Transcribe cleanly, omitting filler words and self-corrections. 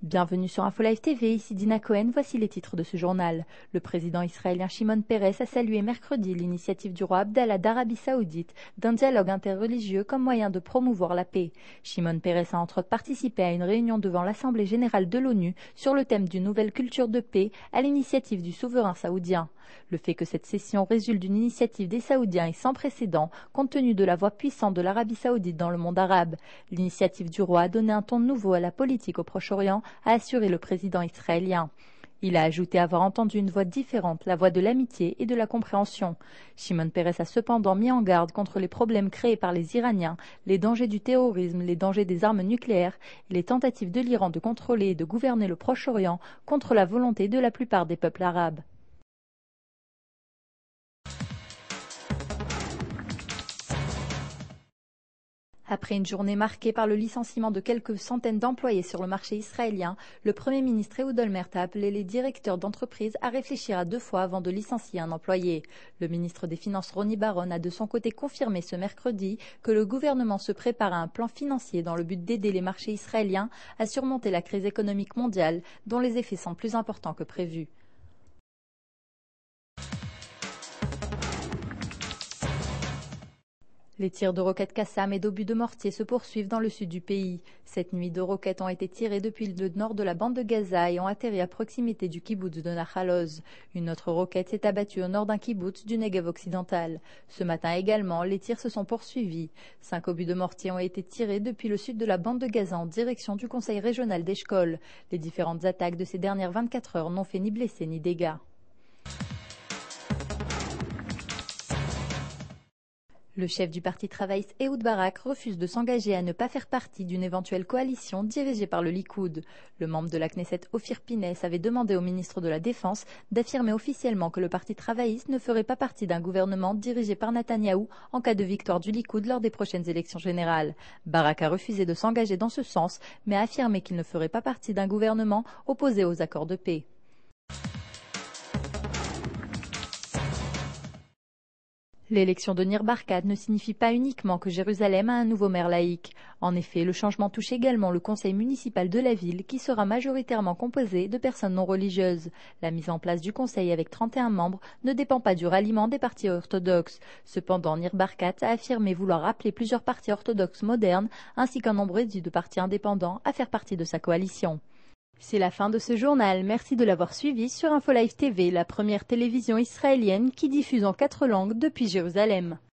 Bienvenue sur InfoLive TV, ici Dina Cohen, voici les titres de ce journal. Le président israélien Shimon Peres a salué mercredi l'initiative du roi Abdallah d'Arabie Saoudite d'un dialogue interreligieux comme moyen de promouvoir la paix. Shimon Peres a entre autres participé à une réunion devant l'Assemblée générale de l'ONU sur le thème d'une nouvelle culture de paix à l'initiative du souverain saoudien. Le fait que cette session résulte d'une initiative des Saoudiens est sans précédent compte tenu de la voix puissante de l'Arabie Saoudite dans le monde arabe. L'initiative du roi a donné un ton nouveau à la politique au Proche-Orient, a assuré le président israélien. Il a ajouté avoir entendu une voix différente, la voix de l'amitié et de la compréhension. Shimon Peres a cependant mis en garde contre les problèmes créés par les Iraniens, les dangers du terrorisme, les dangers des armes nucléaires et les tentatives de l'Iran de contrôler et de gouverner le Proche-Orient contre la volonté de la plupart des peuples arabes. Après une journée marquée par le licenciement de quelques centaines d'employés sur le marché israélien, le Premier ministre Ehud Olmert a appelé les directeurs d'entreprises à réfléchir à 2 fois avant de licencier un employé. Le ministre des Finances Roni Bar-On a de son côté confirmé ce mercredi que le gouvernement se prépare à un plan financier dans le but d'aider les marchés israéliens à surmonter la crise économique mondiale dont les effets sont plus importants que prévu. Les tirs de roquettes Qassam et d'obus de mortier se poursuivent dans le sud du pays. Cette nuit, 2 roquettes ont été tirées depuis le nord de la bande de Gaza et ont atterri à proximité du kibboutz de Nahal Oz. Une autre roquette s'est abattue au nord d'un kibboutz du Negev occidental. Ce matin également, les tirs se sont poursuivis. 5 obus de mortier ont été tirés depuis le sud de la bande de Gaza en direction du conseil régional d'Eshkol. Les différentes attaques de ces dernières 24 heures n'ont fait ni blessés ni dégâts. Le chef du parti travailliste Ehud Barak refuse de s'engager à ne pas faire partie d'une éventuelle coalition dirigée par le Likoud. Le membre de la Knesset Ophir Pinès avait demandé au ministre de la Défense d'affirmer officiellement que le parti travailliste ne ferait pas partie d'un gouvernement dirigé par Netanyahou en cas de victoire du Likoud lors des prochaines élections générales. Barak a refusé de s'engager dans ce sens, mais a affirmé qu'il ne ferait pas partie d'un gouvernement opposé aux accords de paix. L'élection de Nir Barkat ne signifie pas uniquement que Jérusalem a un nouveau maire laïque. En effet, le changement touche également le conseil municipal de la ville qui sera majoritairement composé de personnes non religieuses. La mise en place du conseil avec 31 membres ne dépend pas du ralliement des partis orthodoxes. Cependant, Nir Barkat a affirmé vouloir appeler plusieurs partis orthodoxes modernes ainsi qu'un nombre réduit de partis indépendants à faire partie de sa coalition. C'est la fin de ce journal, merci de l'avoir suivi sur InfoLive TV, la première télévision israélienne qui diffuse en 4 langues depuis Jérusalem.